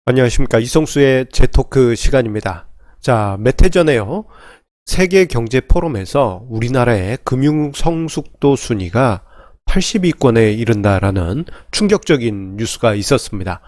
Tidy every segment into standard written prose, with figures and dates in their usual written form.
안녕하십니까. 이성수의 재토크 시간입니다. 자, 몇 해 전에요. 세계경제포럼에서 우리나라의 금융 성숙도 순위가 80위권에 이른다라는 충격적인 뉴스가 있었습니다.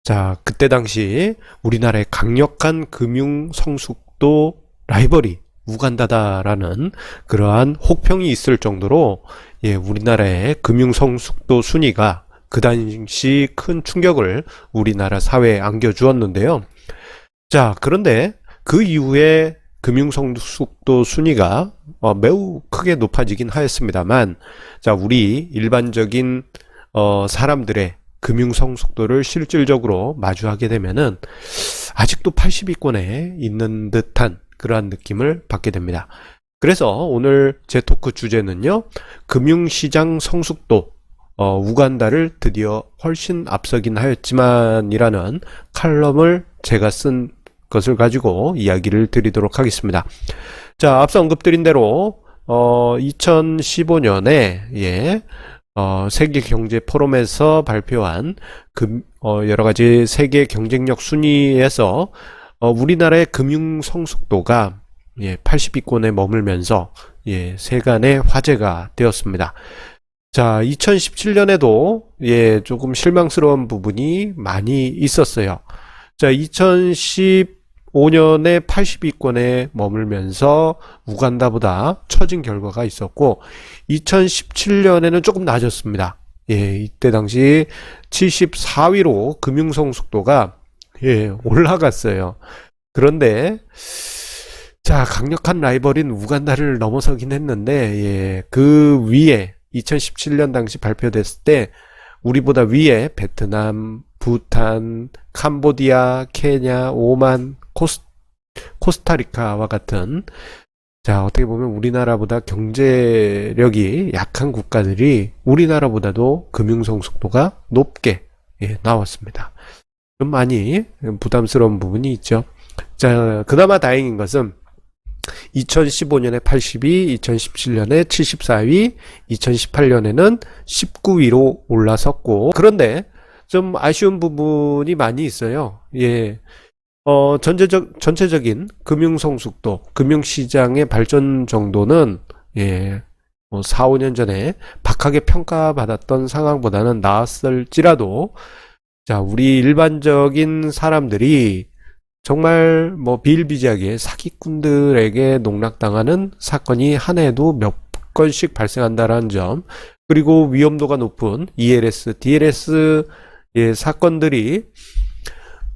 자, 그때 당시 우리나라의 강력한 금융 성숙도 라이벌이 우간다다라는 그러한 혹평이 있을 정도로 우리나라의 금융 성숙도 순위가 그 당시 큰 충격을 우리나라 사회에 안겨주었는데요. 자, 그런데 그 이후에 금융성숙도 순위가 매우 크게 높아지긴 하였습니다만, 자, 우리 일반적인 사람들의 금융성숙도를 실질적으로 마주하게 되면은 아직도 80위권에 있는 듯한 그러한 느낌을 받게 됩니다. 그래서 오늘 제 토크 주제는요, 금융시장 성숙도 우간다를 드디어 훨씬 앞서긴 하였지만이라는 칼럼을 제가 쓴 것을 가지고 이야기를 드리도록 하겠습니다. 자, 앞서 언급드린 대로 2015년에 세계경제포럼에서 발표한 여러가지 세계 경쟁력 순위에서 우리나라의 금융 성숙도가 80위권에 머물면서 세간의 화제가 되었습니다. 자, 2017년에도 조금 실망스러운 부분이 많이 있었어요. 자, 2015년에 80위권에 머물면서 우간다보다 처진 결과가 있었고, 2017년에는 조금 낮았습니다. 이때 당시 74위로 금융성숙도가 올라갔어요. 그런데 자, 강력한 라이벌인 우간다를 넘어서긴 했는데 그 위에 2017년 당시 발표됐을 때 우리보다 위에 베트남, 부탄, 캄보디아, 케냐, 오만, 코스타리카와 같은, 자, 어떻게 보면 우리나라보다 경제력이 약한 국가들이 우리나라보다도 금융성숙도가 높게 나왔습니다. 좀 많이 부담스러운 부분이 있죠. 자, 그나마 다행인 것은 2015년에 80위, 2017년에 74위, 2018년에는 19위로 올라섰고, 그런데 좀 아쉬운 부분이 많이 있어요. 전체적인 금융성숙도, 금융시장의 발전 정도는 4, 5년 전에 박하게 평가받았던 상황보다는 나았을지라도, 자, 우리 일반적인 사람들이 정말 비일비재하게 사기꾼들에게 농락당하는 사건이 한 해에도 몇 건씩 발생한다는 점, 그리고 위험도가 높은 ELS, DLS 사건들이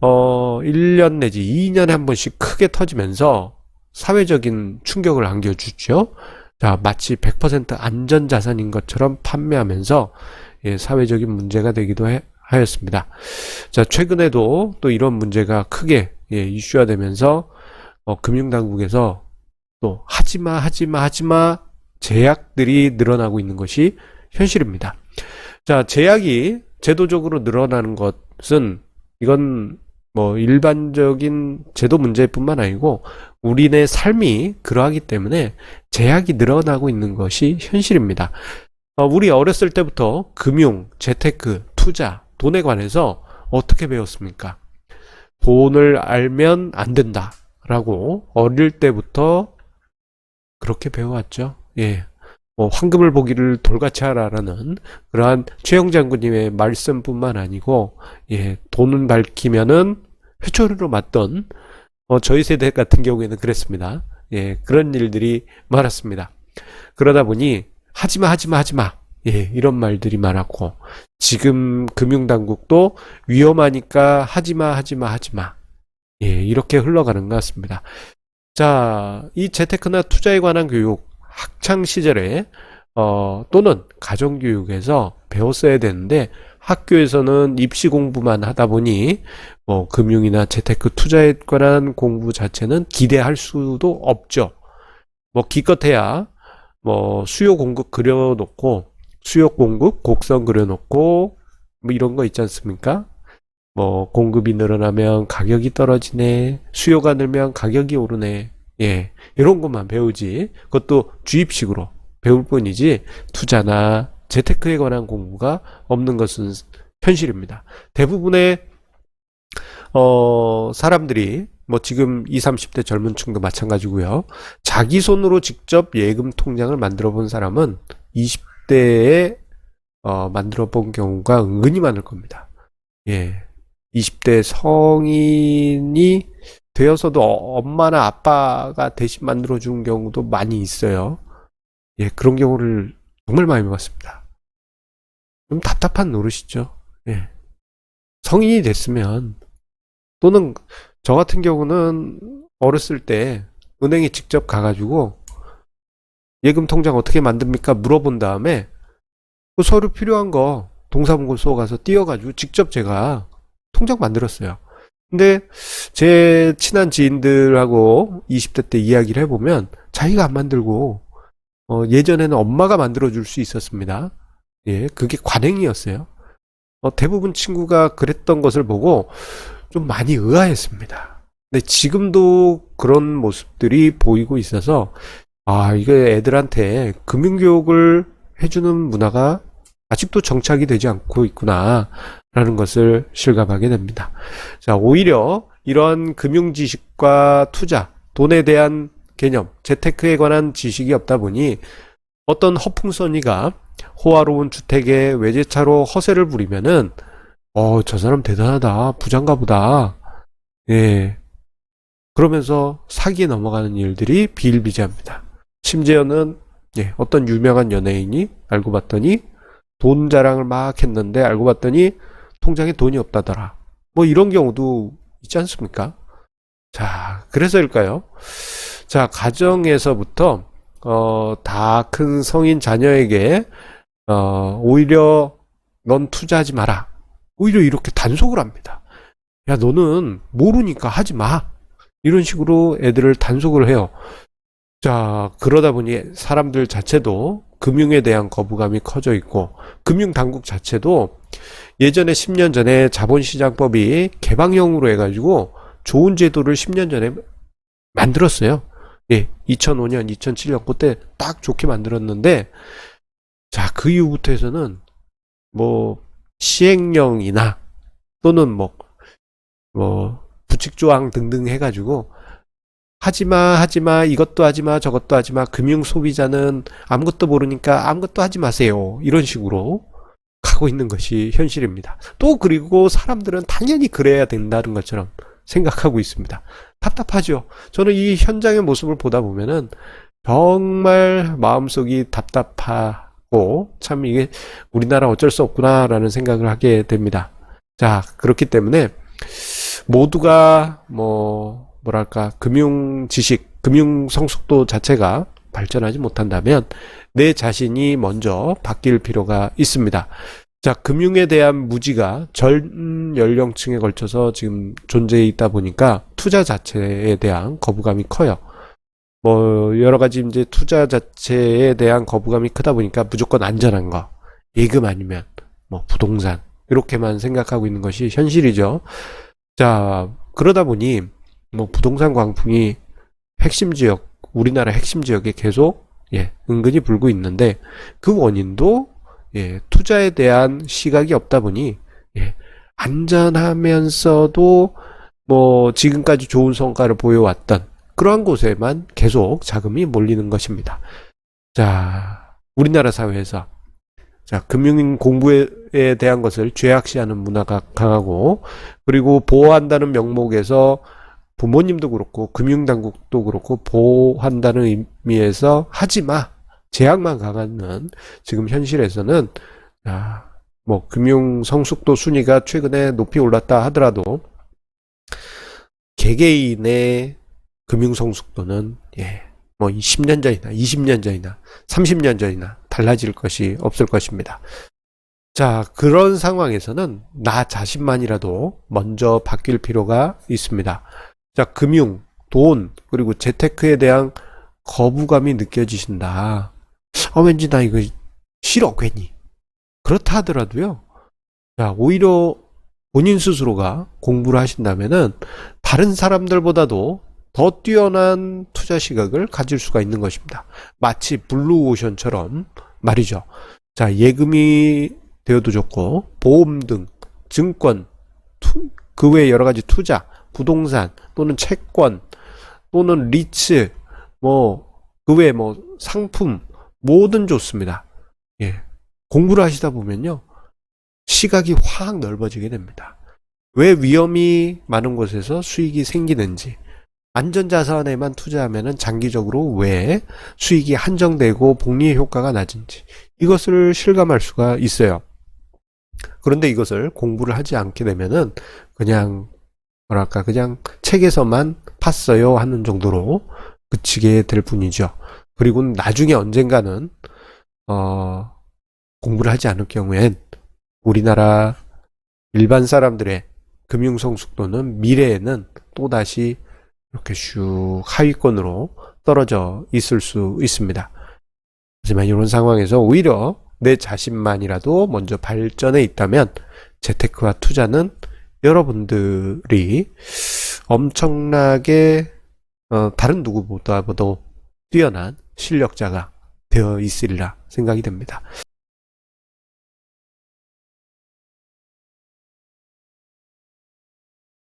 1년 내지 2년에 한 번씩 크게 터지면서 사회적인 충격을 안겨주죠. 자, 마치 100% 안전자산인 것처럼 판매하면서 사회적인 문제가 되기도 하였습니다. 자, 최근에도 또 이런 문제가 크게 이슈화 되면서 금융당국에서 또 하지마 제약들이 늘어나고 있는 것이 현실입니다. 자, 제약이 제도적으로 늘어나는 것은 이건 일반적인 제도 문제뿐만 아니고 우리네 삶이 그러하기 때문에 제약이 늘어나고 있는 것이 현실입니다. 우리 어렸을 때부터 금융, 재테크, 투자, 돈에 관해서 어떻게 배웠습니까? 돈을 알면 안 된다 라고 어릴 때부터 그렇게 배워왔죠. 황금을 보기를 돌같이 하라라는 그러한 최영 장군님의 말씀뿐만 아니고 돈은 밝히면은 회초리로 맞던 저희 세대 같은 경우에는 그랬습니다. 그런 일들이 많았습니다. 그러다 보니 하지마 이런 말들이 많았고, 지금 금융당국도 위험하니까 하지마 이렇게 흘러가는 것 같습니다. 자, 이 재테크나 투자에 관한 교육 학창 시절에 또는 가정교육에서 배웠어야 되는데 학교에서는 입시 공부만 하다 보니 금융이나 재테크 투자에 관한 공부 자체는 기대할 수도 없죠. 기껏해야 수요 공급 그려놓고 수요 공급 곡선 그려놓고 이런 거 있지 않습니까? 공급이 늘어나면 가격이 떨어지네, 수요가 늘면 가격이 오르네, 이런 것만 배우지, 그것도 주입식으로 배울 뿐이지 투자나 재테크에 관한 공부가 없는 것은 현실입니다. 대부분의 사람들이 뭐 지금 20, 30대 젊은 층도 마찬가지고요. 자기 손으로 직접 예금 통장을 만들어 본 사람은 20대에 만들어 본 경우가 은근히 많을 겁니다. 예. 20대 성인이 되어서도 엄마나 아빠가 대신 만들어 준 경우도 많이 있어요. 예, 그런 경우를 정말 많이 봤습니다. 좀 답답한 노릇이죠. 예. 성인이 됐으면, 또는 저 같은 경우는 어렸을 때 은행에 직접 가가지고 예금 통장 어떻게 만듭니까? 물어본 다음에 그 서류 필요한 거 동사무소 가서 띄워가지고 직접 제가 통장 만들었어요. 근데 제 친한 지인들하고 20대 때 이야기를 해보면 자기가 안 만들고 예전에는 엄마가 만들어줄 수 있었습니다. 예, 그게 관행이었어요. 대부분 친구가 그랬던 것을 보고 좀 많이 의아했습니다. 근데 지금도 그런 모습들이 보이고 있어서 이게 애들한테 금융교육을 해주는 문화가 아직도 정착이 되지 않고 있구나 라는 것을 실감하게 됩니다. 자, 오히려 이런 금융 지식과 투자, 돈에 대한 개념, 재테크에 관한 지식이 없다 보니 어떤 허풍선이가 호화로운 주택에 외제차로 허세를 부리면은 저 사람 대단하다, 부자인가 보다. 예. 그러면서 사기에 넘어가는 일들이 비일비재합니다. 심지어는 어떤 유명한 연예인이 알고 봤더니 돈 자랑을 막 했는데 알고 봤더니 통장에 돈이 없다더라. 뭐 이런 경우도 있지 않습니까? 자, 그래서일까요? 자, 가정에서부터 다 큰 성인 자녀에게 오히려 넌 투자하지 마라. 오히려 이렇게 단속을 합니다. 야, 너는 모르니까 하지 마. 이런 식으로 애들을 단속을 해요. 자, 그러다 보니 사람들 자체도 금융에 대한 거부감이 커져 있고, 금융당국 자체도 예전에 10년 전에 자본시장법이 개방형으로 해가지고 좋은 제도를 10년 전에 만들었어요. 예, 2005년, 2007년 그때 딱 좋게 만들었는데, 자, 그 이후부터 해서는 뭐 시행령이나 또는 뭐 부칙조항 등등 해가지고 하지마, 이것도 하지마, 저것도 하지마, 금융 소비자는 아무것도 모르니까 아무것도 하지 마세요. 이런 식으로 가고 있는 것이 현실입니다. 또 그리고 사람들은 당연히 그래야 된다는 것처럼 생각하고 있습니다. 답답하죠. 저는 이 현장의 모습을 보다 보면은 정말 마음속이 답답하고 참 이게 우리나라 어쩔 수 없구나라는 생각을 하게 됩니다. 자, 그렇기 때문에 모두가 뭐랄까 금융 지식, 금융 성숙도 자체가 발전하지 못한다면 내 자신이 먼저 바뀔 필요가 있습니다. 자, 금융에 대한 무지가 전 연령층에 걸쳐서 지금 존재해 있다 보니까 투자 자체에 대한 거부감이 커요. 뭐 여러 가지 이제 투자 자체에 대한 거부감이 크다 보니까 무조건 안전한 거, 예금 아니면 뭐 부동산 이렇게만 생각하고 있는 것이 현실이죠. 자, 그러다 보니 뭐 부동산 광풍이 핵심 지역, 우리나라 핵심 지역에 계속 은근히 불고 있는데 그 원인도 투자에 대한 시각이 없다 보니 안전하면서도 뭐 지금까지 좋은 성과를 보여왔던 그러한 곳에만 계속 자금이 몰리는 것입니다. 자, 우리나라 사회에서 자, 금융 공부에 대한 것을 죄악시하는 문화가 강하고, 그리고 보호한다는 명목에서 부모님도 그렇고 금융당국도 그렇고 보호한다는 의미에서 하지마, 제약만 강하는 지금 현실에서는 뭐 금융 성숙도 순위가 최근에 높이 올랐다 하더라도 개개인의 금융 성숙도는 뭐 10년 전이나 20년 전이나 30년 전이나 달라질 것이 없을 것입니다. 자, 그런 상황에서는 나 자신만이라도 먼저 바뀔 필요가 있습니다. 자, 금융, 돈, 그리고 재테크에 대한 거부감이 느껴지신다. 왠지 나 이거 싫어, 괜히. 그렇다 하더라도요. 자, 오히려 본인 스스로가 공부를 하신다면은 다른 사람들보다도 더 뛰어난 투자 시각을 가질 수가 있는 것입니다. 마치 블루오션처럼 말이죠. 자, 예금이 되어도 좋고 보험 등 증권, 그 외에 여러 가지 투자, 부동산 또는 채권 또는 리츠, 그 외에 상품 뭐든 좋습니다. 예. 공부를 하시다 보면요, 시각이 확 넓어지게 됩니다. 왜 위험이 많은 곳에서 수익이 생기는지, 안전자산에만 투자하면 장기적으로 왜 수익이 한정되고 복리의 효과가 낮은지, 이것을 실감할 수가 있어요. 그런데 이것을 공부를 하지 않게 되면은 그냥 책에서만 팠어요 하는 정도로 그치게 될 뿐이죠. 그리고 나중에 언젠가는 공부를 하지 않을 경우엔 우리나라 일반 사람들의 금융성숙도는 미래에는 또다시 이렇게 슉 하위권으로 떨어져 있을 수 있습니다. 하지만 이런 상황에서 오히려 내 자신만이라도 먼저 발전해 있다면 재테크와 투자는 여러분들이 엄청나게 다른 누구보다도 뛰어난 실력자가 되어 있으리라 생각이 됩니다.